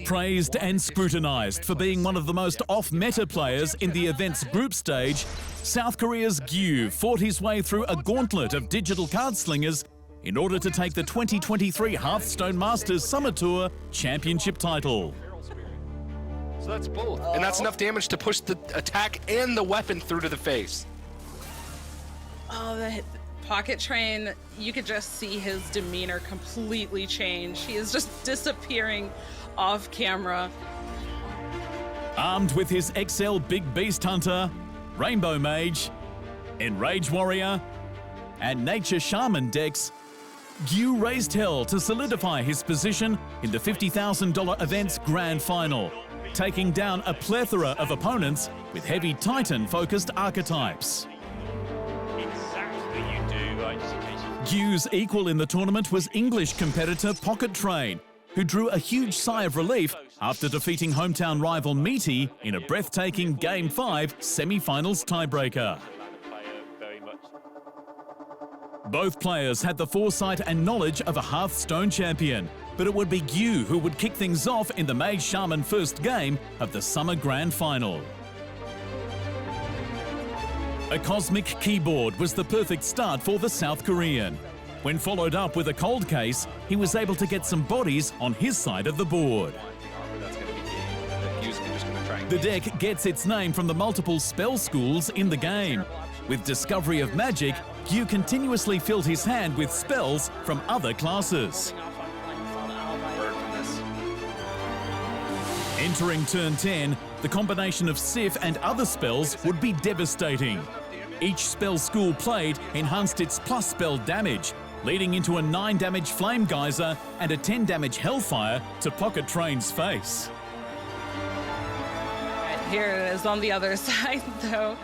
Praised and scrutinized for being one of the most off-meta players in the event's group stage, South Korea's Gyu fought his way through a gauntlet of digital card slingers in order to take the 2023 Hearthstone Masters Summer Tour Championship title. So that's both. And that's enough damage to push the attack and the weapon through to the face. Oh, the PocketTrain, you could just see his demeanor completely change. He is just disappearing off camera. Armed with his XL Big Beast Hunter, Rainbow Mage, Enrage Warrior, and Nature Shaman decks, Gyu raised hell to solidify his position in the $50,000 event's grand final, taking down a plethora of opponents with heavy Titan-focused archetypes. Gyu's equal in the tournament was English competitor PocketTrain, who drew a huge sigh of relief after defeating hometown rival Meaty in a breathtaking Game 5 semi-finals tiebreaker. Both players had the foresight and knowledge of a Hearthstone champion, but it would be Gyu who would kick things off in the Mage Shaman first game of the Summer Grand Final. A cosmic keyboard was the perfect start for the South Korean. When followed up with a cold case, he was able to get some bodies on his side of the board. The deck gets its name from the multiple spell schools in the game. With Discovery of Magic, Gyu continuously filled his hand with spells from other classes. Entering turn 10, the combination of Sif and other spells would be devastating. Each spell school played enhanced its plus spell damage, leading into a 9 damage Flame Geyser and a 10 damage Hellfire to PocketTrain's face. And here it is on the other side, though.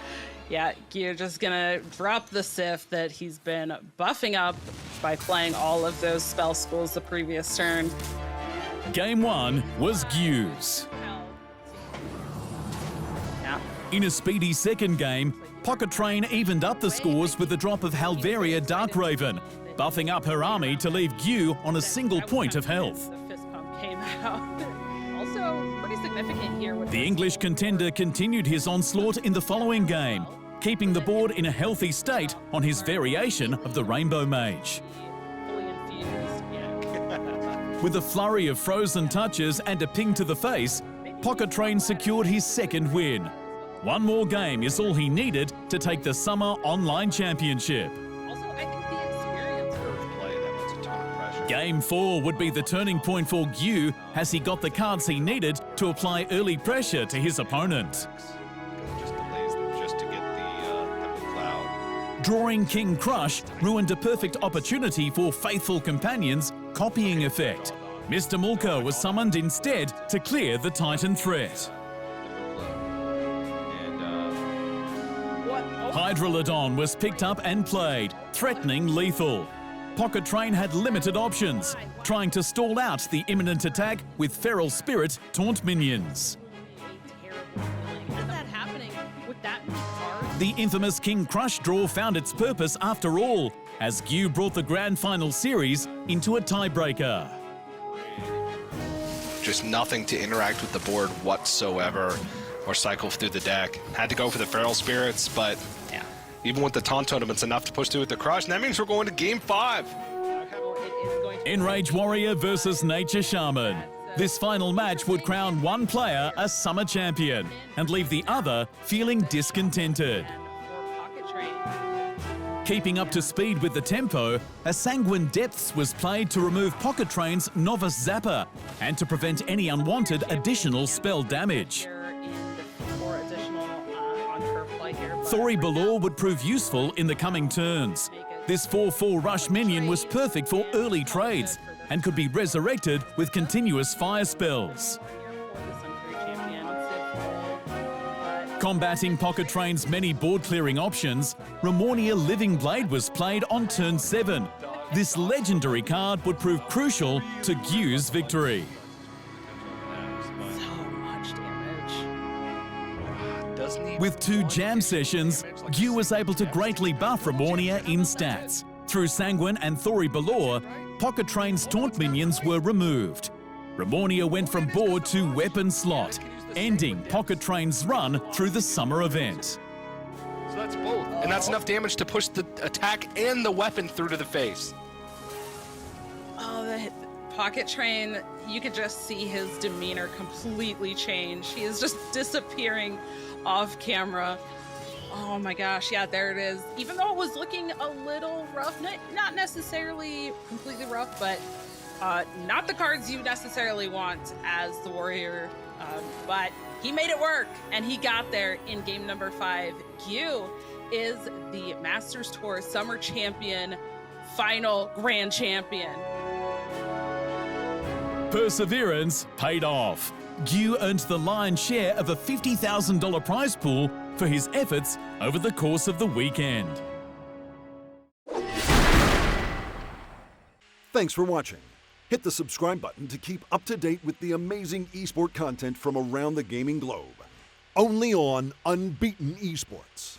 Yeah, Gyu just gonna drop the Sif that he's been buffing up by playing all of those spell schools the previous turn. Game 1 was Gyu's. Yeah. In a speedy second game, PocketTrain evened up the scores with the drop of Halveria Darkraven, buffing up her army to leave Gyu on a single point of health. The fist pump came out. Also, pretty significant here. With The English contender continued his onslaught in the following game, keeping the board in a healthy state on his variation of the Rainbow Mage. fully infused. Yeah. With a flurry of frozen touches and a ping to the face, PocketTrain secured his second win. One more game is all he needed to take the Summer Online Championship. Also, I think the experience of Game 4 would be the turning point for Gyu as he got the cards he needed to apply early pressure to his opponent. Drawing King Crush ruined a perfect opportunity for Faithful Companion's copying effect. Mr. Mulka was summoned instead to clear the Titan threat. Hydrolodon was picked up and played, threatening lethal. PocketTrain had limited options, trying to stall out the imminent attack with Feral Spirit taunt minions. Is that happening with that many cards? The infamous King Crush draw found its purpose after all, as Gyu brought the Grand Final series into a tiebreaker. Just nothing to interact with the board whatsoever or cycle through the deck. Had to go for the Feral Spirits, but Yeah. even with the taunt tournaments, enough to push through with the Crush. And that means we're going to Game 5. Enrage Warrior versus Nature Shaman. This final match would crown one player a Summer Champion and leave the other feeling discontented. Keeping up to speed with the tempo, a Sanguine Depths was played to remove PocketTrain's Novice Zapper and to prevent any unwanted additional spell damage. Thori Balor would prove useful in the coming turns. This 4/4 rush minion was perfect for early trades and could be resurrected with continuous fire spells. Combating PocketTrain's many board-clearing options, Ramornia Living Blade was played on turn 7. This legendary card would prove crucial to Gyu's victory. With 2 jam sessions, Gyu was able to greatly buff Ramornia in stats. Through Sanguine and Thori Balor, PocketTrain's taunt minions were removed. Ramonia went from board to weapon slot, ending PocketTrain's run through the summer event. So that's both. And that's enough damage to push the attack and the weapon through to the face. Oh, the PocketTrain, you could just see his demeanor completely change. He is just disappearing off camera. Oh my gosh, yeah, there it is. Even though it was looking a little rough, not necessarily completely rough, but not the cards you necessarily want as the warrior, but he made it work, and he got there in game number 5. Gyu is the Masters Tour Summer Champion, final Grand Champion. Perseverance paid off. Gyu earned the lion's share of a $50,000 prize pool for his efforts over the course of the weekend. Thanks for watching. Hit the subscribe button to keep up to date with the amazing esport content from around the gaming globe. Only on Unbeaten Esports.